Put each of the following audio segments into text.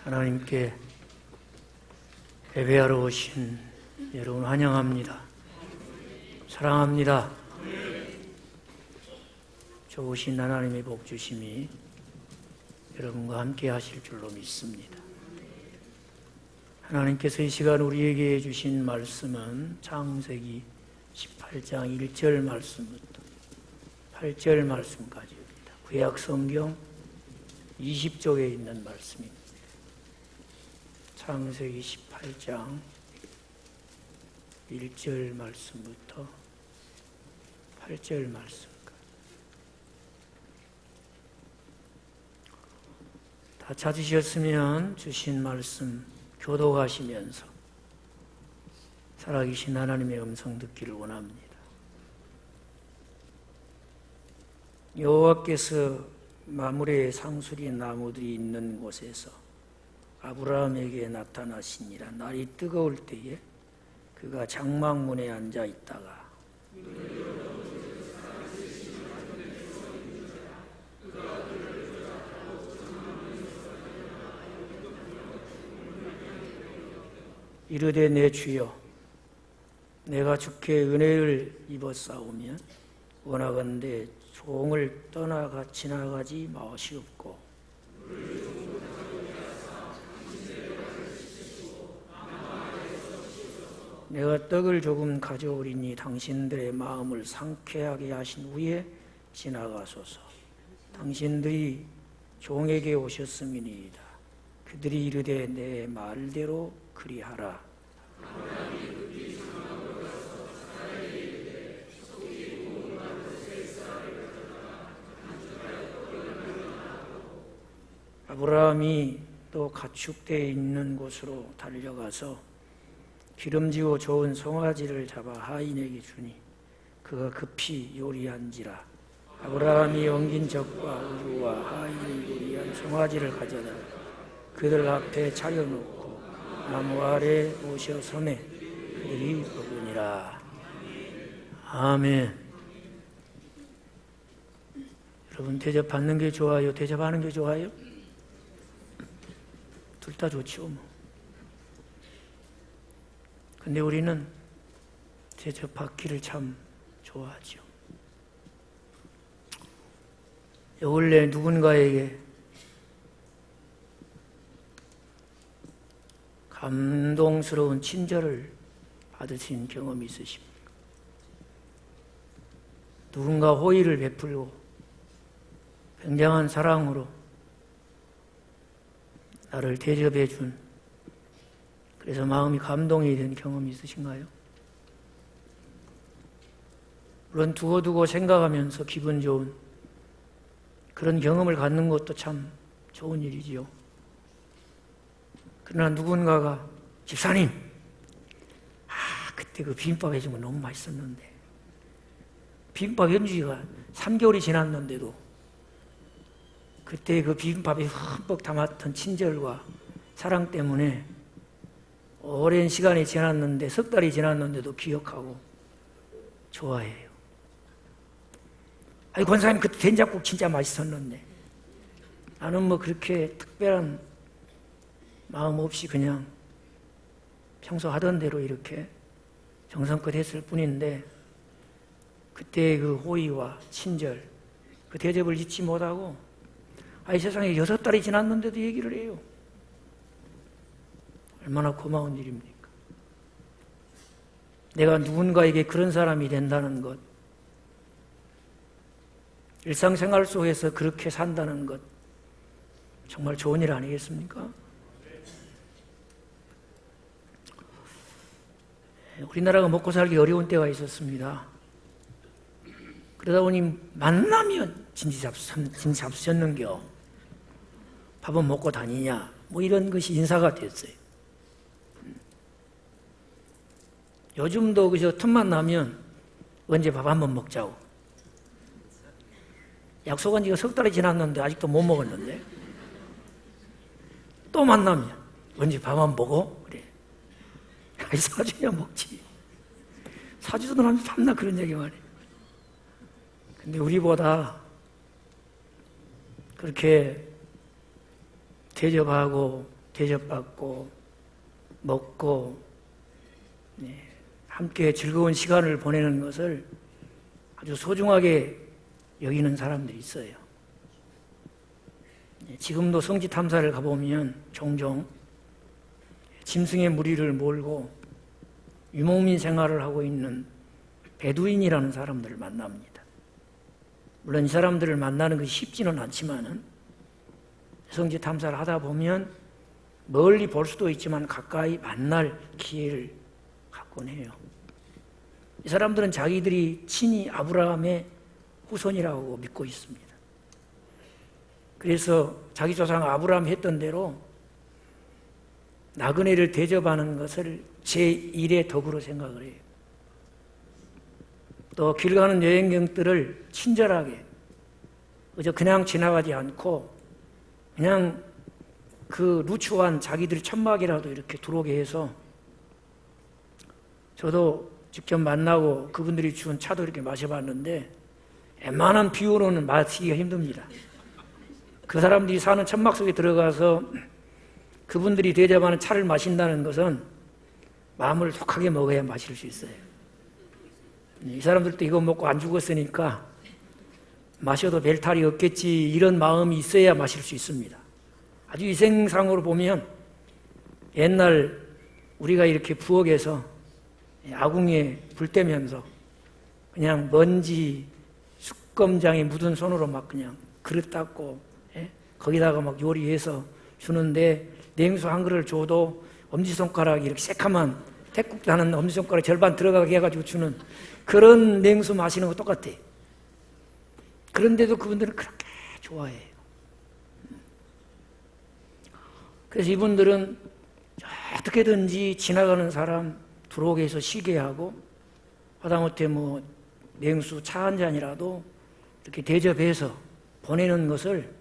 하나님께 예배하러 오신 여러분 환영합니다. 사랑합니다. 좋으신 하나님의 복 주심이 여러분과 함께 하실 줄로 믿습니다. 하나님께서 이 시간 우리에게 주신 말씀은 창세기 18장 1절 말씀부터 8절 말씀까지입니다. 구약 성경 20쪽에 있는 말씀입니다. 창세기 18장 1절 말씀부터 8절 말씀까지. 다 찾으셨으면 주신 말씀 교독하시면서 살아계신 하나님의 음성 듣기를 원합니다. 여호와께서 마므레 상수리 나무들이 있는 곳에서 아브라함에게 나타나시니라. 날이 뜨거울 때에 그가 장막문에 앉아 있다가 이르되 내 주여, 내가 주께 은혜를 입었사오며 원하건대 종을 떠나가 지나가지 마시옵고 내가 떡을 조금 가져오리니 당신들의 마음을 상쾌하게 하신 후에 지나가소서. 당신들이 종에게 오셨음이니이다. 그들이 이르되 내 말대로 그리하라. 아브라함이 또 가축되어 있는 곳으로 달려가서 기름지고 좋은 송아지를 잡아 하인에게 주니 그가 급히 요리한지라. 아브라함이 엉긴 젖과 우유와 하인이 요리한 송아지를 가져다 그들 앞에 차려놓고 나무 아래 모셔 섬에 그들이 먹으니라. 아멘. 여러분, 대접받는 게 좋아요? 대접하는 게 좋아요? 둘 다 좋죠. 근데 우리는 대접받기를 참 좋아하죠. 원래 누군가에게 감동스러운 친절을 받으신 경험이 있으십니까? 누군가 호의를 베풀고 굉장한 사랑으로 나를 대접해 준, 그래서 마음이 감동이 된 경험이 있으신가요? 물론 두고두고 생각하면서 기분 좋은 그런 경험을 갖는 것도 참 좋은 일이지요. 그러나 누군가가 집사님, 그때 그 비빔밥 해준 거 너무 맛있었는데, 비빔밥 해준 지가 3개월이 지났는데도 그때 그 비빔밥에 흠뻑 담았던 친절과 사랑 때문에 오랜 시간이 지났는데, 석 달이 지났는데도 기억하고 좋아해요. 아니, 권사님 그때 된장국 진짜 맛있었는데, 나는 뭐 그렇게 특별한 마음 없이 그냥 평소 하던 대로 이렇게 정성껏 했을 뿐인데, 그때 그 호의와 친절, 그 대접을 잊지 못하고, 아이 세상에 6달이 지났는데도 얘기를 해요. 얼마나 고마운 일입니까? 내가 누군가에게 그런 사람이 된다는 것, 일상생활 속에서 그렇게 산다는 것, 정말 좋은 일 아니겠습니까? 우리나라가 먹고 살기 어려운 때가 있었습니다. 그러다 보니 만나면 진지 잡수셨는겨, 밥은 먹고 다니냐, 뭐 이런 것이 인사가 됐어요. 요즘도 그저 틈만 나면 언제 밥 한번 먹자고. 약속한 지가 석 달이 지났는데 아직도 못 먹었는데, 또 만나면 언제 밥 한번 먹어? 그래. 사주냐 먹지. 사주도 하면 밤낮 그런 얘기만 해. 근데 우리보다 그렇게 대접하고 대접받고 먹고 함께 즐거운 시간을 보내는 것을 아주 소중하게 여기는 사람들이 있어요. 지금도 성지 탐사를 가보면 종종 짐승의 무리를 몰고 유목민 생활을 하고 있는 베두인이라는 사람들을 만납니다. 물론 이 사람들을 만나는 것이 쉽지는 않지만은 성지 탐사를 하다 보면 멀리 볼 수도 있지만 가까이 만날 기회를 갖곤 해요. 이 사람들은 자기들이 친히 아브라함의 후손이라고 믿고 있습니다. 그래서 자기 조상 아브라함이 했던 대로 나그네를 대접하는 것을 제1의 덕으로 생각을 해요. 또 길 가는 여행객들을 친절하게 그냥 지나가지 않고 그냥 그 누추한 자기들 천막이라도 이렇게 들어오게 해서 저도 직접 만나고 그분들이 준 차도 이렇게 마셔봤는데 웬만한 비유로는 마시기가 힘듭니다. 그 사람들이 사는 천막 속에 들어가서 그분들이 대접하는 차를 마신다는 것은 마음을 독하게 먹어야 마실 수 있어요. 이 사람들도 이거 먹고 안 죽었으니까 마셔도 별 탈이 없겠지 이런 마음이 있어야 마실 수 있습니다. 아주 위생상으로 보면 옛날 우리가 이렇게 부엌에서 아궁이에 불 떼면서 그냥 먼지 숯검장에 묻은 손으로 막 그냥 그릇 닦고 거기다가 막 요리해서 주는데 냉수 한 그릇을 줘도 엄지손가락이 이렇게 새카만 태국 나는 엄지손가락 절반 들어가게 해가지고 주는 그런 냉수 마시는 거 똑같아. 그런데도 그분들은 그렇게 좋아해요. 그래서 이분들은 어떻게든지 지나가는 사람 들어오게 해서 쉬게 하고 하다못해 뭐 냉수 차 한 잔이라도 이렇게 대접해서 보내는 것을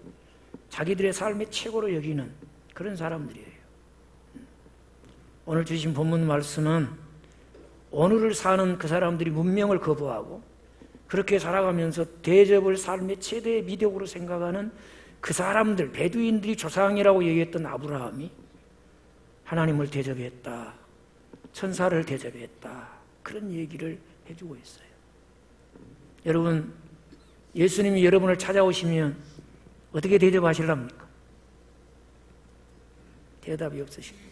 자기들의 삶의 최고로 여기는 그런 사람들이에요. 오늘 주신 본문 말씀은 오늘을 사는 그 사람들이 문명을 거부하고 그렇게 살아가면서 대접을 삶의 최대의 미덕으로 생각하는 그 사람들, 베두인들이 조상이라고 얘기했던 아브라함이 하나님을 대접했다, 천사를 대접했다, 그런 얘기를 해주고 있어요. 여러분, 예수님이 여러분을 찾아오시면 어떻게 대접하실랍니까? 대답이 없으십니다.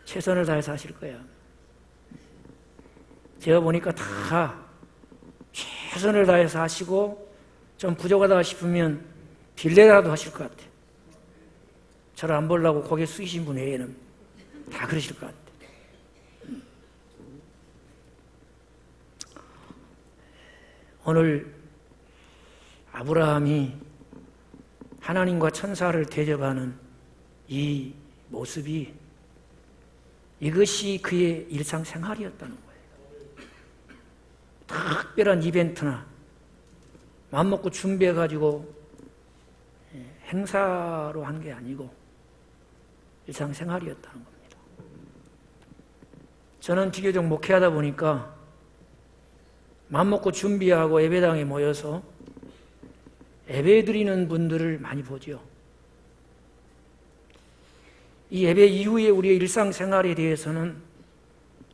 최선을 다해서 하실 거야. 제가 보니까 다 최선을 다해서 하시고 좀 부족하다 싶으면 빌레라도 하실 것 같아요. 저를 안 보려고 고개 숙이신 분 외에는 다 그러실 것 같아요. 오늘 아브라함이 하나님과 천사를 대접하는 이 모습이 이것이 그의 일상생활이었다는 거예요. 특별한 이벤트나 마음먹고 준비해가지고 행사로 한 게 아니고 일상생활이었다는 겁니다. 저는 비교적 목회하다 보니까 마음먹고 준비하고 예배당에 모여서 예배 드리는 분들을 많이 보죠. 이 예배 이후에 우리의 일상생활에 대해서는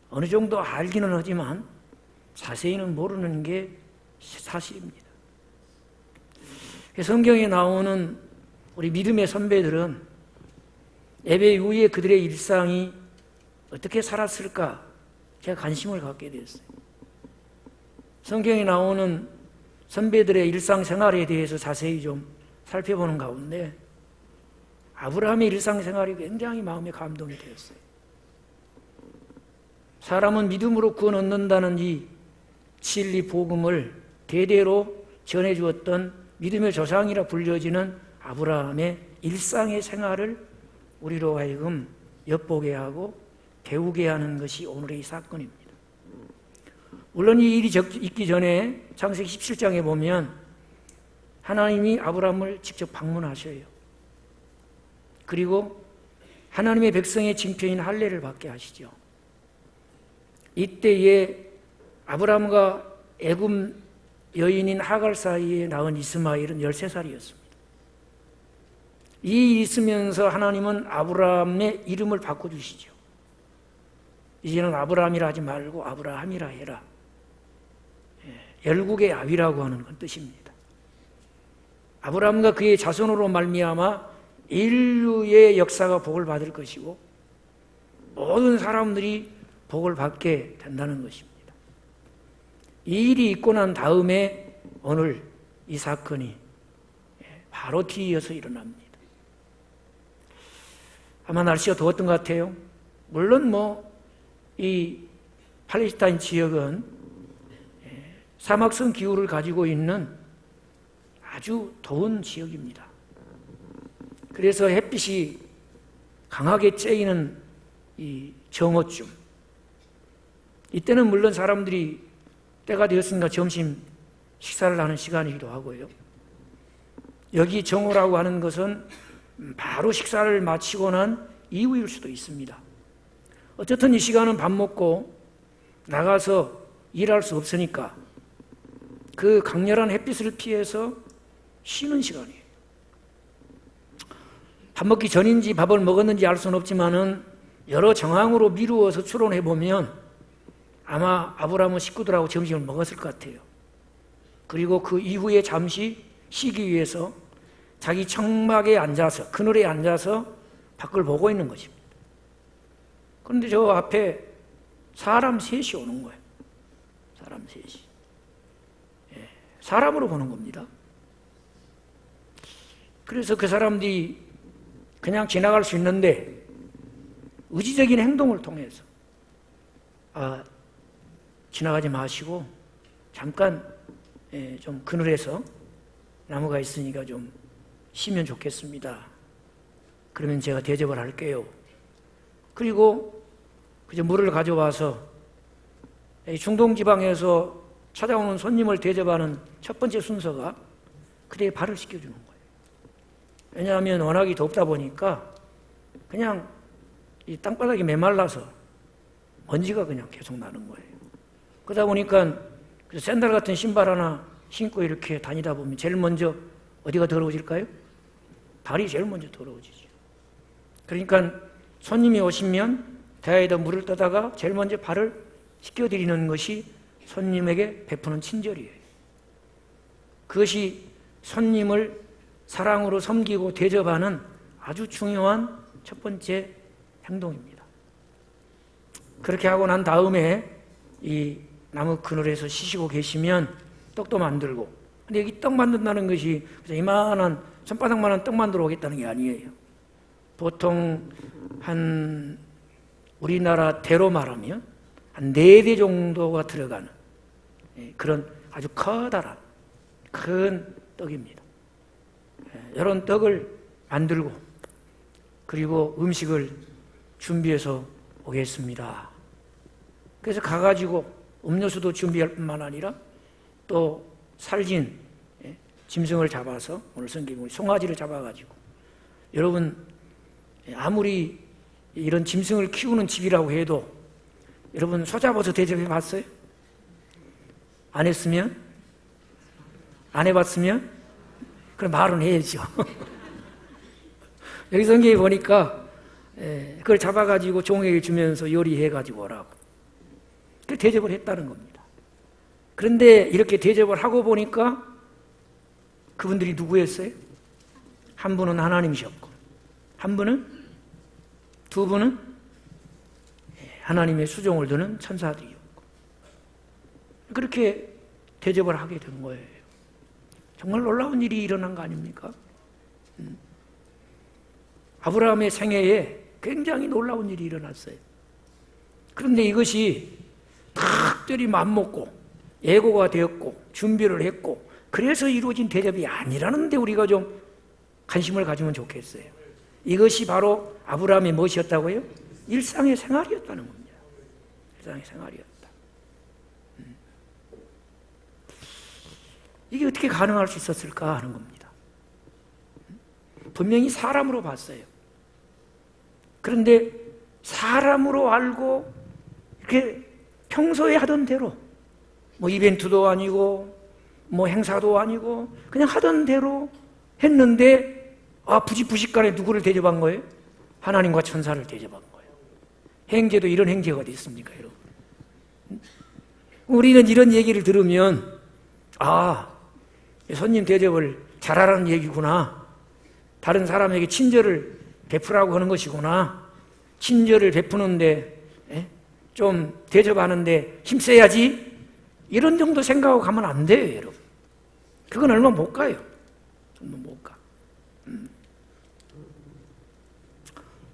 어느 정도 알기는 하지만 자세히는 모르는 게 사실입니다. 성경에 나오는 우리 믿음의 선배들은 예배 이후에 그들의 일상이 어떻게 살았을까 제가 관심을 갖게 됐어요. 성경에 나오는 선배들의 일상생활에 대해서 자세히 좀 살펴보는 가운데 아브라함의 일상생활이 굉장히 마음에 감동이 되었어요. 사람은 믿음으로 구원 얻는다는 이 진리 복음을 대대로 전해주었던 믿음의 조상이라 불려지는 아브라함의 일상의 생활을 우리로 하여금 엿보게 하고 배우게 하는 것이 오늘의 이 사건입니다. 물론 이 일이 있기 전에 창세기 17장에 보면 하나님이 아브라함을 직접 방문하셔요. 그리고 하나님의 백성의 징표인 할례를 받게 하시죠. 이때에 아브라함과 애굽 여인인 하갈 사이에 낳은 이스마엘은 13살이었습니다. 이 일이 있으면서 하나님은 아브라함의 이름을 바꿔주시죠. 이제는 아브라함이라 하지 말고 아브라함이라 해라. 열국의 아비라고 하는 건 뜻입니다. 아브라함과 그의 자손으로 말미암아 인류의 역사가 복을 받을 것이고 모든 사람들이 복을 받게 된다는 것입니다. 이 일이 있고 난 다음에 오늘 이 사건이 바로 뒤이어서 일어납니다. 아마 날씨가 더웠던 것 같아요. 물론 이 팔레스타인 지역은 사막성 기후를 가지고 있는 아주 더운 지역입니다. 그래서 햇빛이 강하게 쬐이는 이 정오쯤, 이때는 물론 사람들이 때가 되었으니까 점심 식사를 하는 시간이기도 하고요. 여기 정오라고 하는 것은 바로 식사를 마치고 난 이후일 수도 있습니다. 어쨌든 이 시간은 밥 먹고 나가서 일할 수 없으니까 그 강렬한 햇빛을 피해서 쉬는 시간이에요. 밥 먹기 전인지 밥을 먹었는지 알 수는 없지만은 여러 정황으로 미루어서 추론해 보면 아마 아브라함은 식구들하고 점심을 먹었을 것 같아요. 그리고 그 이후에 잠시 쉬기 위해서 자기 청막에 앉아서, 그늘에 앉아서 밖을 보고 있는 것입니다. 그런데 저 앞에 사람 셋이 오는 거예요. 사람 셋이. 사람으로 보는 겁니다. 그래서 그 사람들이 그냥 지나갈 수 있는데 의지적인 행동을 통해서 지나가지 마시고 잠깐 좀 그늘에서 나무가 있으니까 좀 쉬면 좋겠습니다. 그러면 제가 대접을 할게요. 그리고 그저 물을 가져와서 중동 지방에서 찾아오는 손님을 대접하는 첫 번째 순서가 그대의 발을 씻겨주는 거예요. 왜냐하면 워낙이 덥다 보니까 그냥 이 땅바닥이 메말라서 먼지가 그냥 계속 나는 거예요. 그러다 보니까 샌들 같은 신발 하나 신고 이렇게 다니다 보면 제일 먼저 어디가 더러워질까요? 발이 제일 먼저 더러워지죠. 그러니까 손님이 오시면 대야에다 물을 떠다가 제일 먼저 발을 씻겨드리는 것이 손님에게 베푸는 친절이에요. 그것이 손님을 사랑으로 섬기고 대접하는 아주 중요한 첫 번째 행동입니다. 그렇게 하고 난 다음에 이 나무 그늘에서 쉬시고 계시면 떡도 만들고, 근데 여기 떡 만든다는 것이 이만한 손바닥만한 떡 만들어 오겠다는 게 아니에요. 보통 한 우리나라 대로 말하면 한 4대 정도가 들어가는 그런 아주 커다란 큰 떡입니다. 이런 떡을 만들고 그리고 음식을 준비해서 오겠습니다. 그래서 가가지고 음료수도 준비할 뿐만 아니라 또 살진 짐승을 잡아서, 오늘 성경에 송아지를 잡아가지고, 여러분 아무리 이런 짐승을 키우는 집이라고 해도 여러분 소 잡아서 대접해 봤어요? 안 했으면? 안 해봤으면? 그럼 말은 해야죠. 여기 성경에 보니까 그걸 잡아가지고 종에게 주면서 요리해가지고 오라고. 그 대접을 했다는 겁니다. 그런데 이렇게 대접을 하고 보니까 그분들이 누구였어요? 한 분은 하나님이셨고, 한 분은, 두 분은 하나님의 수종을 두는 천사들이었고, 그렇게 대접을 하게 된 거예요. 정말 놀라운 일이 일어난 거 아닙니까? 아브라함의 생애에 굉장히 놀라운 일이 일어났어요. 그런데 이것이 특별히 맘먹고 예고가 되었고 준비를 했고 그래서 이루어진 대접이 아니라는데 우리가 좀 관심을 가지면 좋겠어요. 이것이 바로 아브라함의 무엇이었다고요? 일상의 생활이었다는 겁니다. 일상의 생활이었다. 이게 어떻게 가능할 수 있었을까 하는 겁니다. 분명히 사람으로 봤어요. 그런데 사람으로 알고 이렇게 평소에 하던 대로, 뭐 이벤트도 아니고 뭐 행사도 아니고 그냥 하던 대로 했는데 부직간에 누구를 대접한 거예요? 하나님과 천사를 대접한 거예요. 행제도 이런 행제가 어디 있습니까, 여러분? 우리는 이런 얘기를 들으면 손님 대접을 잘하라는 얘기구나. 다른 사람에게 친절을 베푸라고 하는 것이구나. 친절을 베푸는데 좀 대접하는데 힘써야지. 이런 정도 생각하고 가면 안 돼요, 여러분. 그건 얼마 못 가요. 얼마 못 가.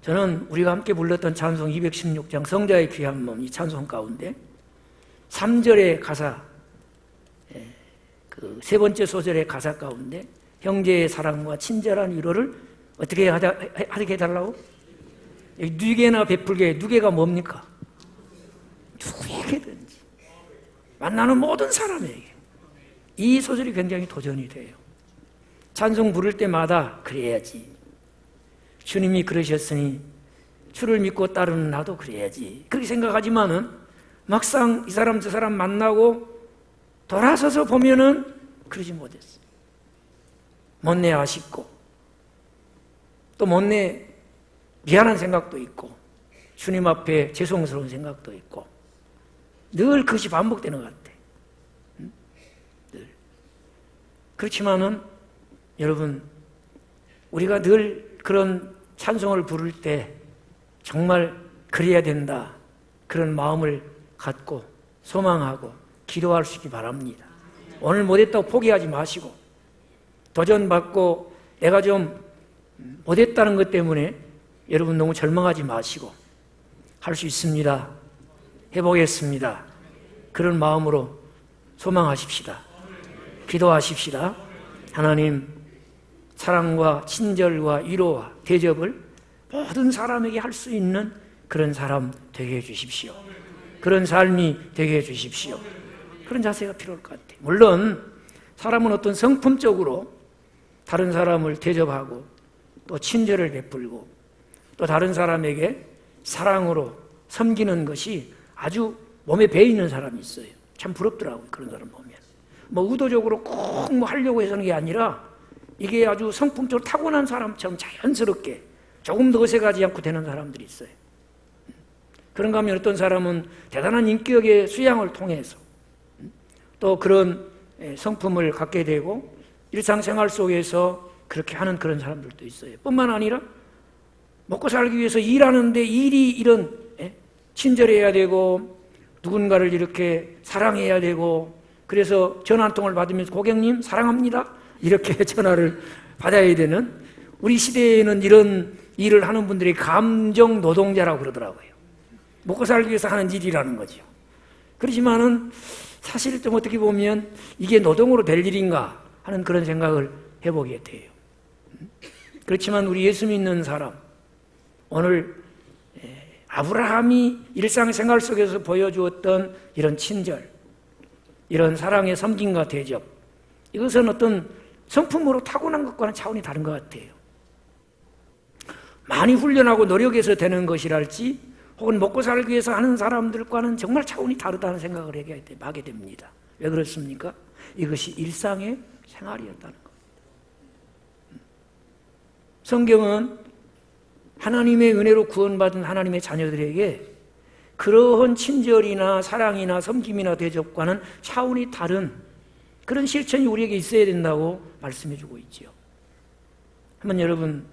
저는 우리가 함께 불렀던 찬송 216장 성자의 귀한 몸, 이 찬송 가운데 3절의 가사, 그 세 번째 소절의 가사 가운데 형제의 사랑과 친절한 위로를 어떻게 하게 해달라고? 누게나 베풀게. 누게가 뭡니까? 누구에게든지, 만나는 모든 사람에게. 이 소절이 굉장히 도전이 돼요. 찬송 부를 때마다 그래야지, 주님이 그러셨으니 주를 믿고 따르는 나도 그래야지, 그렇게 생각하지만은 막상 이 사람 저 사람 만나고 돌아서서 보면은 그러지 못했어요. 못내 아쉽고 또 못내 미안한 생각도 있고 주님 앞에 죄송스러운 생각도 있고 늘 그것이 반복되는 것 같아. 늘. 그렇지만은 여러분, 우리가 늘 그런 찬송을 부를 때 정말 그래야 된다, 그런 마음을 갖고 소망하고 기도할 수 있기 바랍니다. 오늘 못했다고 포기하지 마시고, 도전받고 내가 좀 못했다는 것 때문에 여러분 너무 절망하지 마시고, 할 수 있습니다, 해보겠습니다, 그런 마음으로 소망하십시다. 기도하십시다. 하나님, 사랑과 친절과 위로와 대접을 모든 사람에게 할 수 있는 그런 사람 되게 해주십시오. 그런 삶이 되게 해주십시오. 그런 자세가 필요할 것 같아요. 물론 사람은 어떤 성품적으로 다른 사람을 대접하고 또 친절을 베풀고 또 다른 사람에게 사랑으로 섬기는 것이 아주 몸에 배 있는 사람이 있어요. 참 부럽더라고요, 그런 사람 보면. 뭐 의도적으로 꼭 뭐 하려고 해서 하는 게 아니라 이게 아주 성품적으로 타고난 사람처럼 자연스럽게 조금 더 어색하지 않고 되는 사람들이 있어요. 그런가 하면 어떤 사람은 대단한 인격의 수양을 통해서 또 그런 성품을 갖게 되고 일상생활 속에서 그렇게 하는 그런 사람들도 있어요. 뿐만 아니라 먹고 살기 위해서 일하는데 일이 이런 친절해야 되고 누군가를 이렇게 사랑해야 되고, 그래서 전화 한 통을 받으면서 고객님 사랑합니다 이렇게 전화를 받아야 되는, 우리 시대에는 이런 일을 하는 분들이 감정 노동자라고 그러더라고요. 먹고 살기 위해서 하는 일이라는 거죠. 그렇지만은 사실 좀 어떻게 보면 이게 노동으로 될 일인가 하는 그런 생각을 해보게 돼요. 그렇지만 우리 예수 믿는 사람, 오늘 아브라함이 일상생활 속에서 보여주었던 이런 친절, 이런 사랑의 섬김과 대접, 이것은 어떤 성품으로 타고난 것과는 차원이 다른 것 같아요. 많이 훈련하고 노력해서 되는 것이랄지 혹은 먹고 살기 위해서 하는 사람들과는 정말 차원이 다르다는 생각을 하게 됩니다. 왜 그렇습니까? 이것이 일상의 생활이었다는 겁니다. 성경은 하나님의 은혜로 구원받은 하나님의 자녀들에게 그러한 친절이나 사랑이나 섬김이나 대접과는 차원이 다른 그런 실천이 우리에게 있어야 된다고 말씀해 주고 있지요. 한번 여러분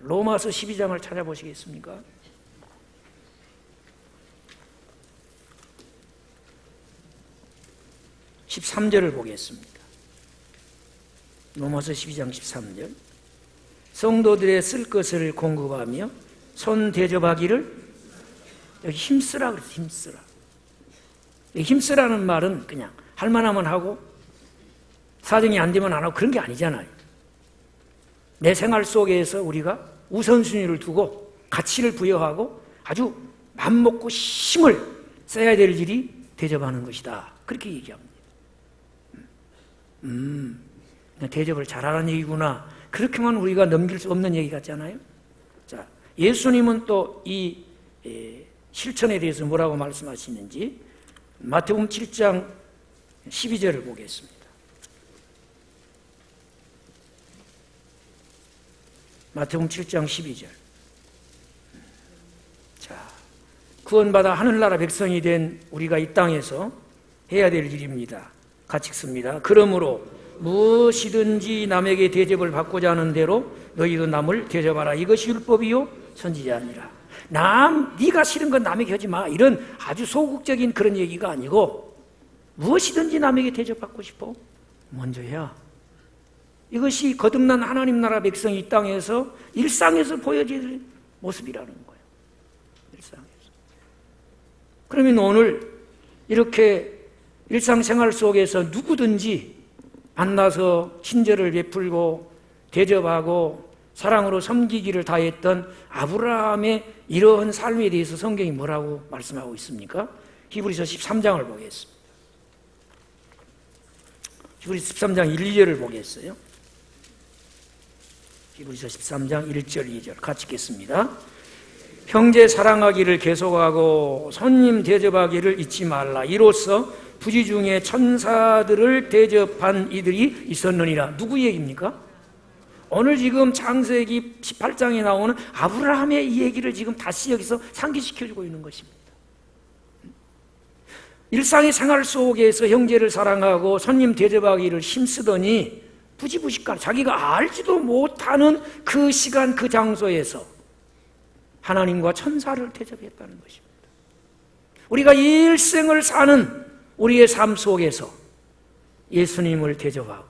로마서 12장을 찾아보시겠습니까? (13절을) 보겠습니다. 로마서 12장 13절. 성도들의 쓸 것을 공급하며 손 대접하기를, 여기 힘쓰라 그랬어요. 힘쓰라. 힘쓰라는 말은 그냥 할 만하면 하고 사정이 안 되면 안 하고 그런 게 아니잖아요. 내 생활 속에서 우리가 우선순위를 두고 가치를 부여하고 아주 맘먹고 힘을 써야 될 일이 대접하는 것이다, 그렇게 얘기합니다. 대접을 잘하라는 얘기구나, 그렇게만 우리가 넘길 수 없는 얘기 같잖아요. 자, 예수님은 또 이 실천에 대해서 뭐라고 말씀하시는지 마태복음 7장 12절을 보겠습니다. 마태복음 7장 12절. 자, 구원받아 하늘나라 백성이 된 우리가 이 땅에서 해야 될 일입니다. 같이 읽습니다. 그러므로 무엇이든지 남에게 대접을 받고자 하는 대로 너희도 남을 대접하라. 이것이 율법이요 선지자니라. 네가 싫은 건 남에게 하지 마. 이런 아주 소극적인 그런 얘기가 아니고 무엇이든지 남에게 대접받고 싶어? 먼저 해야. 이것이 거듭난 하나님 나라 백성이 이 땅에서 일상에서 보여질 모습이라는 거예요. 일상에서. 그러면 오늘 이렇게 일상생활 속에서 누구든지 만나서 친절을 베풀고 대접하고 사랑으로 섬기기를 다했던 아브라함의 이러한 삶에 대해서 성경이 뭐라고 말씀하고 있습니까? 히브리서 13장을 보겠습니다. 히브리서 13장 1, 2절을 보겠어요. 히브리서 13장 1절 2절 같이 읽겠습니다. 형제 사랑하기를 계속하고 손님 대접하기를 잊지 말라. 이로써 부지 중에 천사들을 대접한 이들이 있었느니라. 누구 얘기입니까? 오늘 지금 창세기 18장에 나오는 아브라함의 이 얘기를 지금 다시 여기서 상기시켜주고 있는 것입니다. 일상의 생활 속에서 형제를 사랑하고 손님 대접하기를 힘쓰더니 부지부식간 자기가 알지도 못하는 그 시간 그 장소에서 하나님과 천사를 대접했다는 것입니다. 우리가 일생을 사는 우리의 삶 속에서 예수님을 대접하고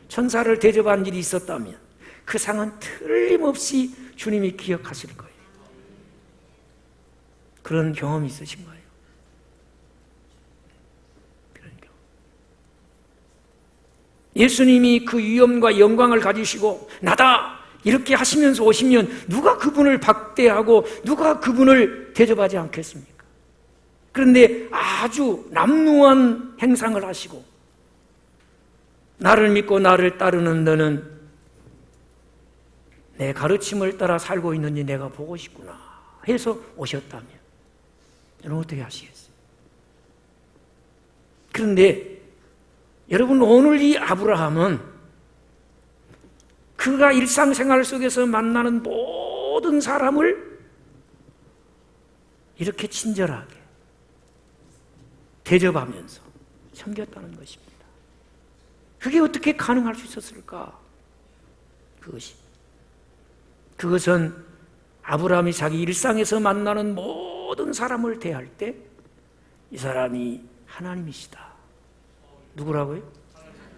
천사를 대접한 일이 있었다면 그 상은 틀림없이 주님이 기억하실 거예요. 그런 경험이 있으신 거예요. 그런 경험. 예수님이 그 위엄과 영광을 가지시고 나다 이렇게 하시면서 오시면 누가 그분을 박대하고 누가 그분을 대접하지 않겠습니까? 그런데 아주 남루한 행상을 하시고 나를 믿고 나를 따르는 너는 내 가르침을 따라 살고 있는지 내가 보고 싶구나 해서 오셨다면 여러분 어떻게 하시겠어요? 그런데 여러분 오늘 이 아브라함은 그가 일상생활 속에서 만나는 모든 사람을 이렇게 친절하게 대접하면서 섬겼다는 것입니다. 그게 어떻게 가능할 수 있었을까? 그것은 아브라함이 자기 일상에서 만나는 모든 사람을 대할 때 이 사람이 하나님이시다. 누구라고요?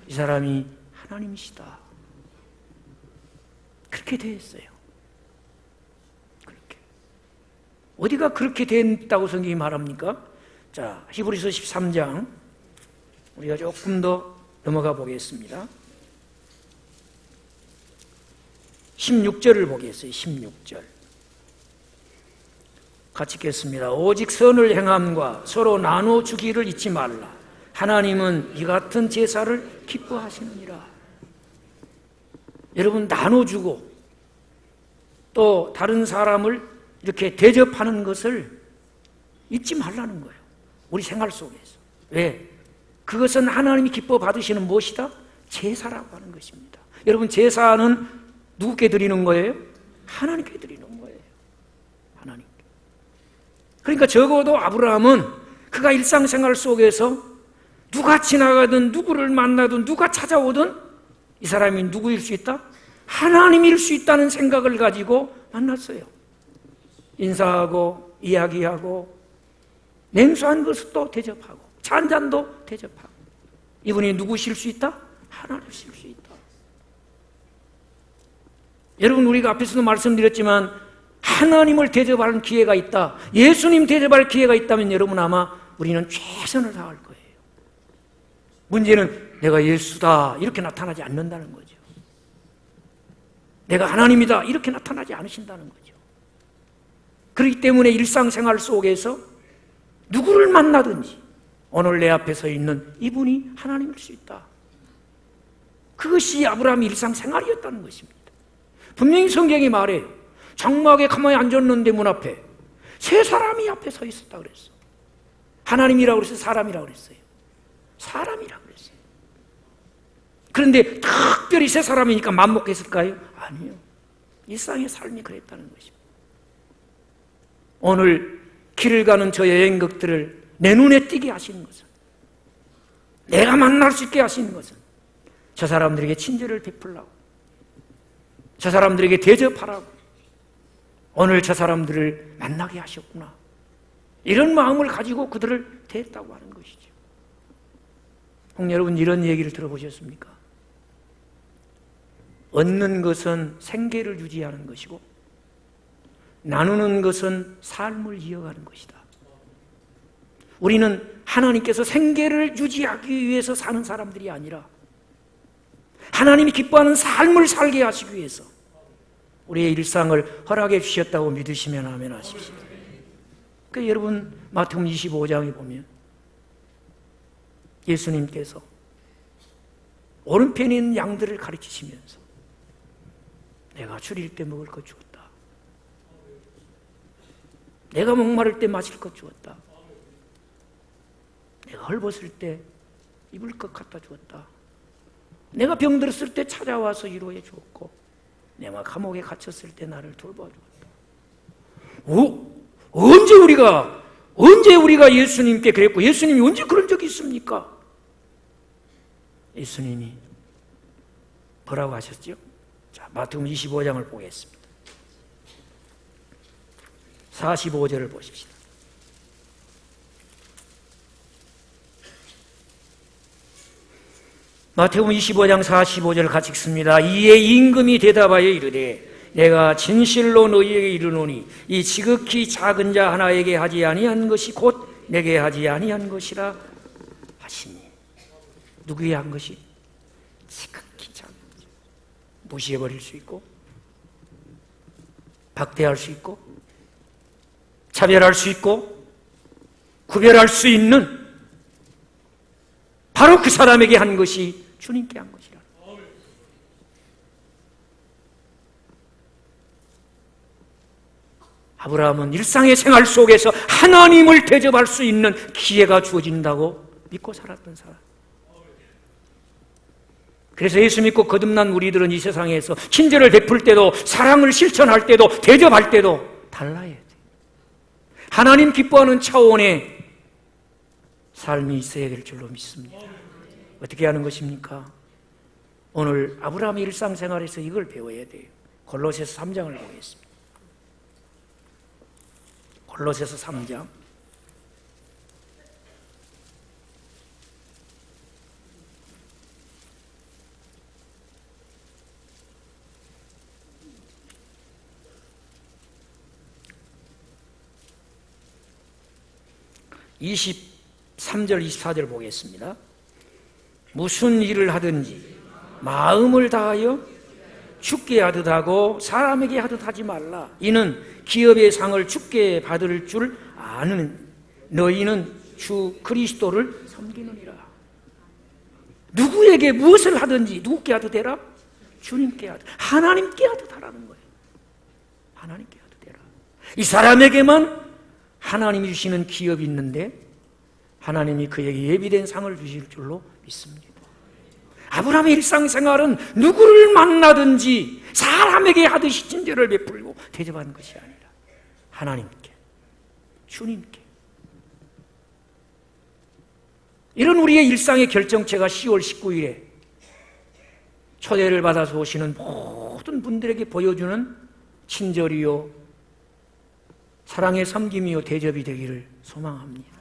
이 사람이 하나님이시다. 그렇게 되었어요. 그렇게. 어디가 그렇게 됐다고 성경이 말합니까? 자, 히브리서 13장 우리가 조금 더 넘어가 보겠습니다. 16절을 보겠어요. 16절 같이 읽겠습니다. 오직 선을 행함과 서로 나눠 주기를 잊지 말라. 하나님은 이 같은 제사를 기뻐하시느니라. 여러분 나눠주고 또 다른 사람을 이렇게 대접하는 것을 잊지 말라는 거예요. 우리 생활 속에서. 왜? 그것은 하나님이 기뻐 받으시는 무엇이다? 제사라고 하는 것입니다. 여러분 제사는 누구께 드리는 거예요? 하나님께 드리는 거예요. 하나님께. 그러니까 적어도 아브라함은 그가 일상생활 속에서 누가 지나가든 누구를 만나든 누가 찾아오든 이 사람이 누구일 수 있다? 하나님일 수 있다는 생각을 가지고 만났어요. 인사하고 이야기하고 냉수한 것도 대접하고 차 한 잔도 대접하고 이분이 누구실 수 있다? 하나님이실 수 있다. 여러분 우리가 앞에서도 말씀드렸지만 하나님을 대접하는 기회가 있다. 예수님 대접할 기회가 있다면 여러분 아마 우리는 최선을 다할 거예요. 문제는 내가 예수다 이렇게 나타나지 않는다는 거죠. 내가 하나님이다 이렇게 나타나지 않으신다는 거죠. 그렇기 때문에 일상생활 속에서 누구를 만나든지 오늘 내 앞에 서 있는 이분이 하나님일 수 있다. 그것이 아브라함의 일상생활이었다는 것입니다. 분명히 성경이 말해요. 장막에 가만히 앉았는데 문 앞에 세 사람이 앞에 서 있었다 그랬어. 하나님이라고 그랬어요? 사람이라고 그랬어요? 사람이라고 그랬어요. 그런데 특별히 세 사람이니까 맘먹겠을까요? 아니요. 일상의 삶이 그랬다는 것입니다. 오늘 길을 가는 저 여행객들을 내 눈에 띄게 하시는 것은, 내가 만날 수 있게 하시는 것은 저 사람들에게 친절을 베풀라고, 저 사람들에게 대접하라고, 오늘 저 사람들을 만나게 하셨구나, 이런 마음을 가지고 그들을 대했다고 하는 것이죠. 혹 여러분 이런 얘기를 들어보셨습니까? 얻는 것은 생계를 유지하는 것이고 나누는 것은 삶을 이어가는 것이다. 우리는 하나님께서 생계를 유지하기 위해서 사는 사람들이 아니라 하나님이 기뻐하는 삶을 살게 하시기 위해서 우리의 일상을 허락해 주셨다고 믿으시면 아멘 하십시오. 그러니까 여러분 마태복음 25장에 보면 예수님께서 오른편에 있는 양들을 가르치시면서 내가 줄일 때 먹을 것 주었다, 내가 목마를 때 마실 것 주었다, 내가 헐벗을 때 입을 것 갖다 주었다, 내가 병들었을 때 찾아와서 위로해 주었고 내가 감옥에 갇혔을 때 나를 돌봐 주었다. 언제 우리가 예수님께 그랬고 예수님이 언제 그런 적이 있습니까? 예수님이 뭐라고 하셨죠? 자, 마태복음 25장을 보겠습니다. 45절을 보십시다. 마태복음 25장 45절 같이 읽습니다. 이에 임금이 대답하여 이르되 내가 진실로 너희에게 이르노니 이 지극히 작은 자 하나에게 하지 아니한 것이 곧 내게 하지 아니한 것이라 하시니. 누구에게 한 것이? 지극히 작은 자. 무시해버릴 수 있고 박대할 수 있고 차별할 수 있고 구별할 수 있는 바로 그 사람에게 한 것이 주님께 한 것이라. 아브라함은 일상의 생활 속에서 하나님을 대접할 수 있는 기회가 주어진다고 믿고 살았던 사람. 그래서 예수 믿고 거듭난 우리들은 이 세상에서 친절을 베풀 때도 사랑을 실천할 때도 대접할 때도 달라야 돼. 하나님 기뻐하는 차원의 삶이 있어야 될 줄로 믿습니다. 어떻게 하는 것입니까? 오늘 아브라함의 일상생활에서 이걸 배워야 돼요. 골로새서 3장을 보겠습니다. 골로새서 3장 23절 24절 보겠습니다. 무슨 일을 하든지 마음을 다하여 주께 하듯 하고 사람에게 하듯 하지 말라. 이는 기업의 상을 주께 받을 줄 아는 너희는 주 그리스도를 섬기느니라. 누구에게 무엇을 하든지 누구께 하듯 해라? 주님께 하듯, 하나님께 하듯 하라는 거예요. 하나님께 하듯 해라. 이 사람에게만 하나님이 주시는 기업이 있는데 하나님이 그에게 예비된 상을 주실 줄로 믿습니다. 아브라함의 일상생활은 누구를 만나든지 사람에게 하듯이 친절을 베풀고 대접하는 것이 아니라 하나님께, 주님께. 이런 우리의 일상의 결정체가 10월 19일에 초대를 받아서 오시는 모든 분들에게 보여주는 친절이요 사랑의 섬김이요 대접이 되기를 소망합니다.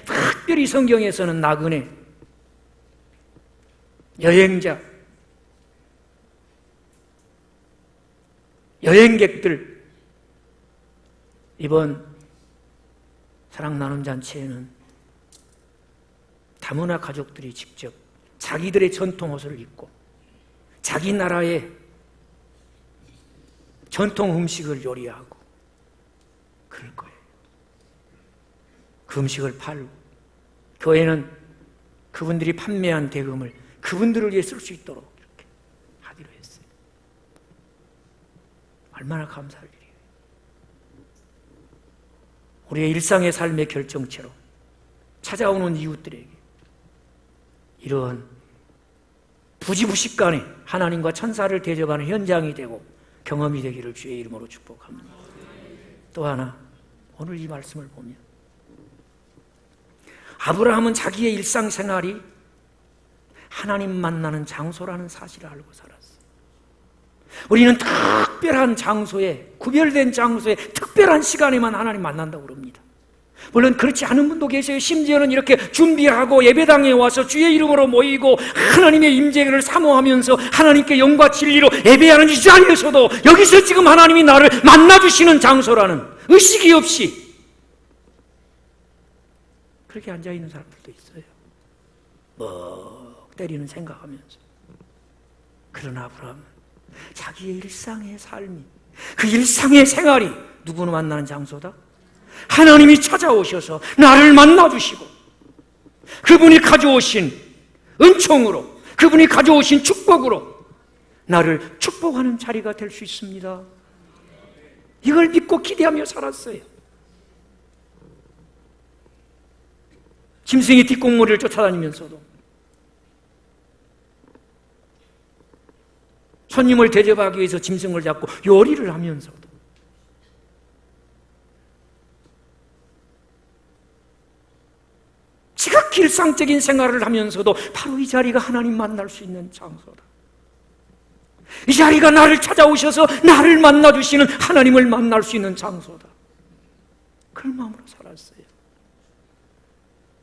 특별히 성경에서는 나그네, 여행자, 여행객들, 이번 사랑 나눔 잔치에는 다문화 가족들이 직접 자기들의 전통 옷을 입고 자기 나라의 전통 음식을 요리하고 그럴 거예요. 그 음식을 팔고 교회는 그분들이 판매한 대금을 그분들을 위해 쓸 수 있도록 이렇게 하기로 했어요. 얼마나 감사할 일이에요. 우리의 일상의 삶의 결정체로 찾아오는 이웃들에게 이런 부지부식간에 하나님과 천사를 대적하는 현장이 되고 경험이 되기를 주의 이름으로 축복합니다. 또 하나, 오늘 이 말씀을 보면 아브라함은 자기의 일상생활이 하나님 만나는 장소라는 사실을 알고 살았어요. 우리는 특별한 장소에, 구별된 장소에, 특별한 시간에만 하나님 만난다고 그럽니다. 물론 그렇지 않은 분도 계세요. 심지어는 이렇게 준비하고 예배당에 와서 주의 이름으로 모이고 하나님의 임재를 사모하면서 하나님께 영과 진리로 예배하는 이 자리에서도 여기서 지금 하나님이 나를 만나주시는 장소라는 의식이 없이 그렇게 앉아있는 사람들도 있어요. 뭐 때리는 생각하면서. 그러나 아브라함은 자기의 일상의 삶이, 그 일상의 생활이 누구를 만나는 장소다? 하나님이 찾아오셔서 나를 만나주시고 그분이 가져오신 은총으로, 그분이 가져오신 축복으로 나를 축복하는 자리가 될 수 있습니다. 이걸 믿고 기대하며 살았어요. 짐승이 뒷공무리를 쫓아다니면서도, 손님을 대접하기 위해서 짐승을 잡고 요리를 하면서도, 지극히 일상적인 생활을 하면서도 바로 이 자리가 하나님 만날 수 있는 장소다. 이 자리가 나를 찾아오셔서 나를 만나주시는 하나님을 만날 수 있는 장소다. 그런 마음으로 살았어요.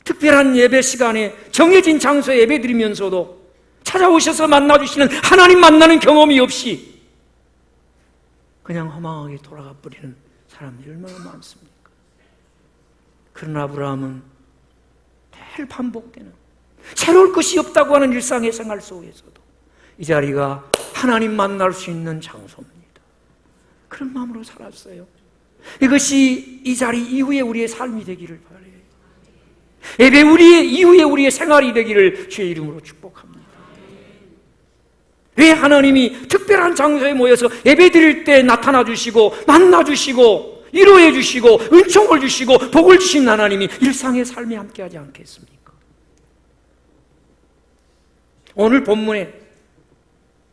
특별한 예배 시간에 정해진 장소에 예배 드리면서도 찾아오셔서 만나주시는 하나님 만나는 경험이 없이 그냥 허망하게 돌아가 버리는 사람들이 얼마나 많습니까? 그러나 아브라함은 매일 반복되는 새로울 것이 없다고 하는 일상의 생활 속에서도 이 자리가 하나님 만날 수 있는 장소입니다. 그런 마음으로 살았어요. 이것이 이 자리 이후에 우리의 삶이 되기를 바라요. 예배 이후에 우리의 생활이 되기를 주의 이름으로 축복합니다. 왜 하나님이 특별한 장소에 모여서 예배 드릴 때 나타나 주시고 만나 주시고 위로해 주시고 은총을 주시고 복을 주신 하나님이 일상의 삶에 함께하지 않겠습니까? 오늘 본문에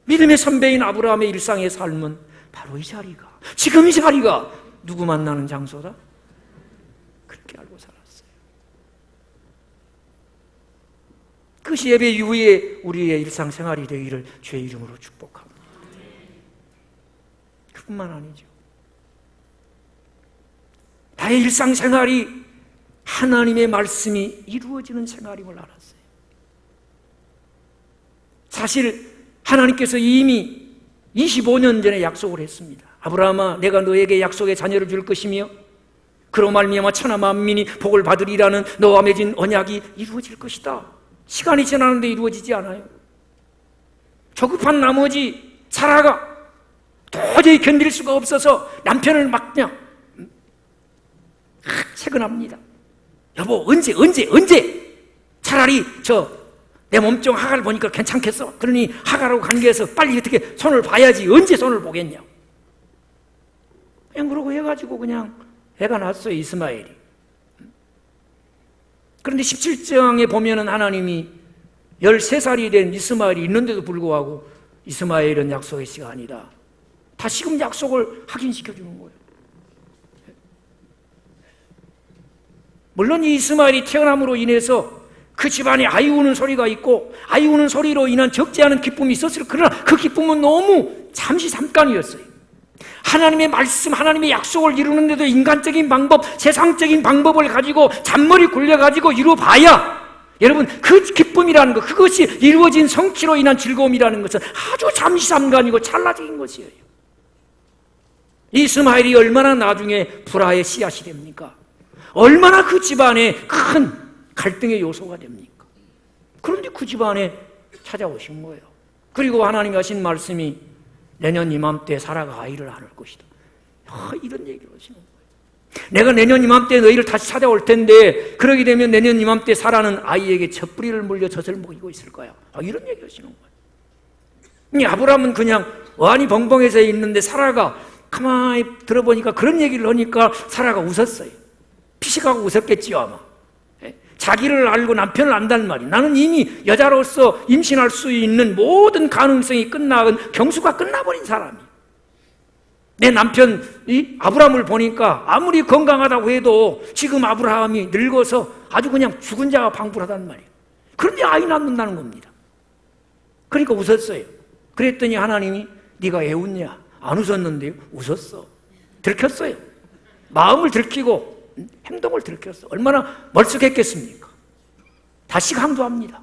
믿음의 선배인 아브라함의 일상의 삶은 바로 이 자리가, 지금 이 자리가 누구 만나는 장소다? 그렇게 알고 살았어요. 그것이 예배 이후에 우리의 일상생활이 되기를 주의 이름으로 축복합니다. 그뿐만 아니죠. 나의 일상생활이 하나님의 말씀이 이루어지는 생활임을 알았어요. 사실 하나님께서 이미 25년 전에 약속을 했습니다. 아브라함아, 내가 너에게 약속의 자녀를 줄 것이며 그로 말미암아 천하 만민이 복을 받으리라는 너와 맺은 언약이 이루어질 것이다. 시간이 지나는데 이루어지지 않아요. 조급한 나머지 사라가 도저히 견딜 수가 없어서 남편을 막 그냥 채근합니다. 여보, 언제? 차라리 내 몸종 하가를 보니까 괜찮겠어. 그러니 하가라고 관계해서 빨리 어떻게 손을 봐야지. 언제 손을 보겠냐. 그냥 그러고 해가지고 그냥 애가 났어요, 이스마엘이. 그런데 17장에 보면은 하나님이 13살이 된 이스마엘이 있는데도 불구하고 이스마엘은 약속의 씨가 아니다. 다시금 약속을 확인시켜주는 거예요. 물론 이 이스마엘이 태어남으로 인해서 그 집안에 아이 우는 소리가 있고 아이 우는 소리로 인한 적지 않은 기쁨이 있었어요. 그러나 그 기쁨은 너무 잠시 잠깐이었어요. 하나님의 말씀, 하나님의 약속을 이루는데도 인간적인 방법, 세상적인 방법을 가지고 잔머리 굴려가지고 이루어봐야 여러분 그 기쁨이라는 것, 그것이 이루어진 성취로 인한 즐거움이라는 것은 아주 잠시 잠깐이고 찰나적인 것이에요. 이스마엘이 얼마나 나중에 불화의 씨앗이 됩니까? 얼마나 그 집안에 큰 갈등의 요소가 됩니까? 그런데 그 집안에 찾아오신 거예요. 그리고 하나님이 하신 말씀이 내년 이맘때 사라가 아이를 안을 것이다. 이런 얘기를 하시는 거예요. 내가 내년 이맘때 너희를 다시 찾아올 텐데 그러게 되면 내년 이맘때 사라는 아이에게 젖뿌리를 물려 젖을 먹이고 있을 거야. 이런 얘기 하시는 거예요. 아브라함은 그냥 어안이 벙벙해서 있는데 사라가 가만히 들어보니까 그런 얘기를 하니까 사라가 웃었어요. 피식하고 웃었겠지요 아마. 자기를 알고 남편을 안다는 말이, 나는 이미 여자로서 임신할 수 있는 모든 가능성이 끝나은 경수가 끝나버린 사람이. 내 남편이 아브라함을 보니까 아무리 건강하다고 해도 지금 아브라함이 늙어서 아주 그냥 죽은 자가 방불하단 말이에요. 그런데 아이 낳는다는 겁니다. 그러니까 웃었어요. 그랬더니 하나님이 네가 왜 웃냐? 안 웃었는데요? 웃었어. 들켰어요. 마음을 들키고 행동을 들켰어. 얼마나 멀쑥했겠습니까? 다시 강조합니다.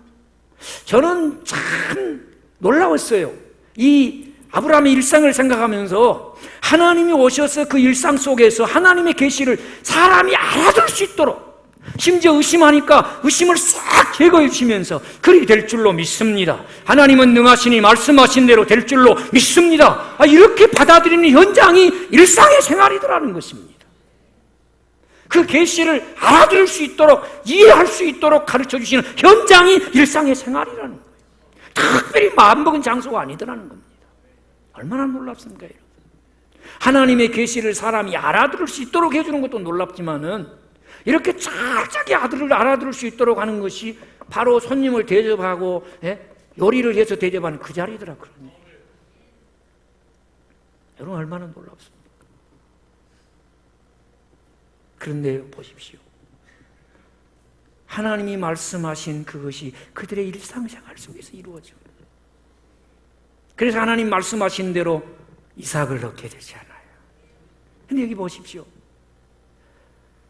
저는 참 놀라웠어요. 이 아브라함의 일상을 생각하면서 하나님이 오셔서 그 일상 속에서 하나님의 계시를 사람이 알아들 수 있도록, 심지어 의심하니까 의심을 싹 제거해 주시면서 그리 될 줄로 믿습니다. 하나님은 능하시니 말씀하신 대로 될 줄로 믿습니다. 이렇게 받아들이는 현장이 일상의 생활이더라는 것입니다. 그 계시를 알아들을 수 있도록, 이해할 수 있도록 가르쳐 주시는 현장이 일상의 생활이라는 거예요. 특별히 마음먹은 장소가 아니더라는 겁니다. 얼마나 놀랍습니까, 여러분? 하나님의 계시를 사람이 알아들을 수 있도록 해주는 것도 놀랍지만은 이렇게 쫙쫙이 알아들을 수 있도록 하는 것이 바로 손님을 대접하고 요리를 해서 대접하는 그 자리더라. 그러니 여러분 얼마나 놀랍습니까? 그런데 보십시오. 하나님이 말씀하신 그것이 그들의 일상생활 속에서 이루어져요. 그래서 하나님 말씀하신 대로 이삭을 낳게 되잖아요. 근데 여기 보십시오.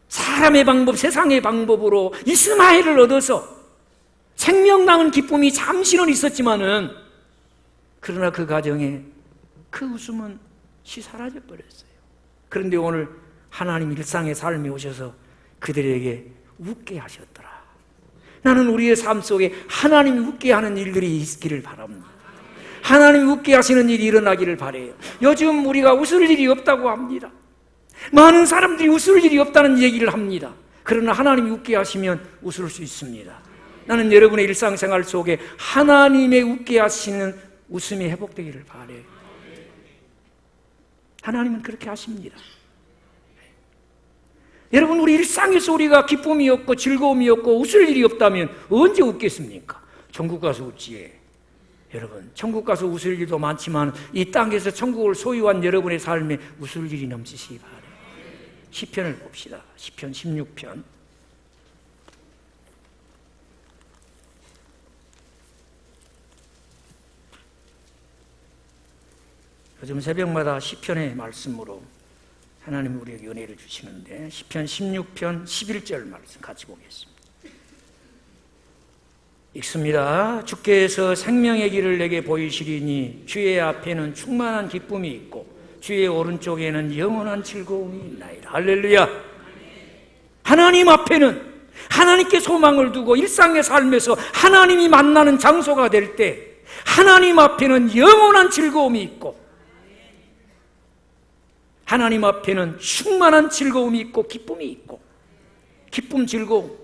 사람의 방법, 세상의 방법으로 이스마엘을 얻어서 생명나는 기쁨이 잠시는 있었지만은, 그러나 그 가정에 그 웃음은 사라져 버렸어요. 그런데 오늘 하나님 일상의 삶에 오셔서 그들에게 웃게 하셨더라. 나는 우리의 삶 속에 하나님이 웃게 하는 일들이 있기를 바랍니다. 하나님이 웃게 하시는 일이 일어나기를 바라요. 요즘 우리가 웃을 일이 없다고 합니다. 많은 사람들이 웃을 일이 없다는 얘기를 합니다. 그러나 하나님이 웃게 하시면 웃을 수 있습니다. 나는 여러분의 일상생활 속에 하나님의 웃게 하시는 웃음이 회복되기를 바라요. 하나님은 그렇게 하십니다. 여러분, 우리 일상에서 우리가 기쁨이 없고 즐거움이 없고 웃을 일이 없다면 언제 웃겠습니까? 천국 가서 웃지. 여러분, 천국 가서 웃을 일도 많지만 이 땅에서 천국을 소유한 여러분의 삶에 웃을 일이 넘치시기 바랍니다. 시편을 봅시다. 시편 16편. 요즘 새벽마다 시편의 말씀으로 하나님이 우리에게 은혜를 주시는데, 시편 16편 11절 말씀 같이 보겠습니다. 읽습니다. 주께서 생명의 길을 내게 보이시리니 주의 앞에는 충만한 기쁨이 있고 주의 오른쪽에는 영원한 즐거움이 있나이다. 할렐루야. 하나님 앞에는, 하나님께 소망을 두고 일상의 삶에서 하나님이 만나는 장소가 될 때 하나님 앞에는 영원한 즐거움이 있고 하나님 앞에는 충만한 즐거움이 있고 기쁨이 있고. 기쁨, 즐거움,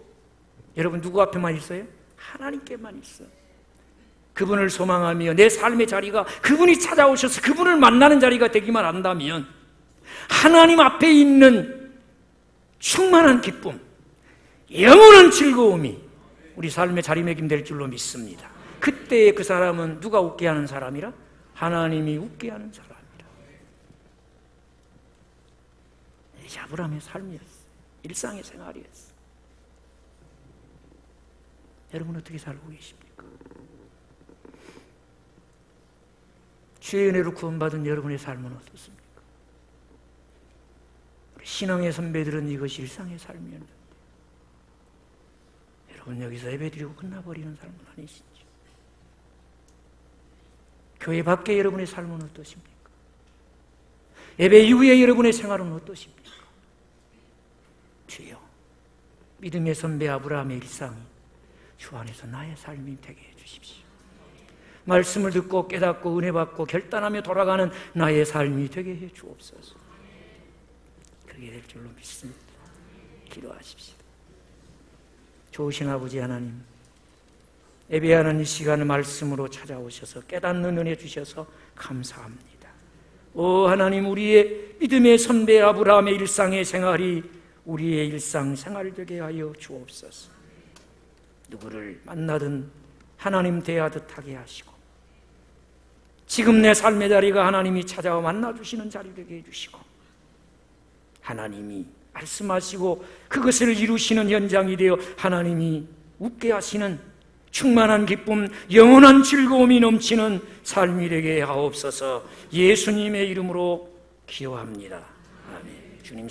여러분 누구 앞에만 있어요? 하나님께만 있어요. 그분을 소망하며 내 삶의 자리가 그분이 찾아오셔서 그분을 만나는 자리가 되기만 한다면 하나님 앞에 있는 충만한 기쁨, 영원한 즐거움이 우리 삶의 자리매김될 줄로 믿습니다. 그때 그 사람은 누가 웃게 하는 사람이라? 하나님이 웃게 하는 사람이라. 이게 아브라함의 삶이었어. 일상의 생활이었어. 여러분 어떻게 살고 계십니까? 주의 은혜로 구원받은 여러분의 삶은 어떻습니까? 우리 신앙의 선배들은 이것이 일상의 삶이었는데 여러분 여기서 예배드리고 끝나버리는 삶은 아니시죠? 교회 밖에 여러분의 삶은 어떠십니까? 예배 이후에 여러분의 생활은 어떠십니까? 주여, 믿음의 선배 아브라함의 일상이 주 안에서 나의 삶이 되게 해주십시오. 말씀을 듣고 깨닫고 은혜 받고 결단하며 돌아가는 나의 삶이 되게 해 주옵소서. 그렇게 될 줄로 믿습니다. 기도하십시오. 좋으신 아버지 하나님, 예배하는 이 시간을 말씀으로 찾아오셔서 깨닫는 은혜 주셔서 감사합니다. 오 하나님, 우리의 믿음의 선배 아브라함의 일상의 생활이 우리의 일상 생활 되게 하여 주옵소서. 누구를 만나든 하나님 대하듯 하게 하시고, 지금 내 삶의 자리가 하나님이 찾아와 만나주시는 자리 되게 해주시고, 하나님이 말씀하시고 그것을 이루시는 현장이 되어 하나님이 웃게 하시는 충만한 기쁨, 영원한 즐거움이 넘치는 삶이 되게 하옵소서. 예수님의 이름으로 기도합니다. 아멘. 주님.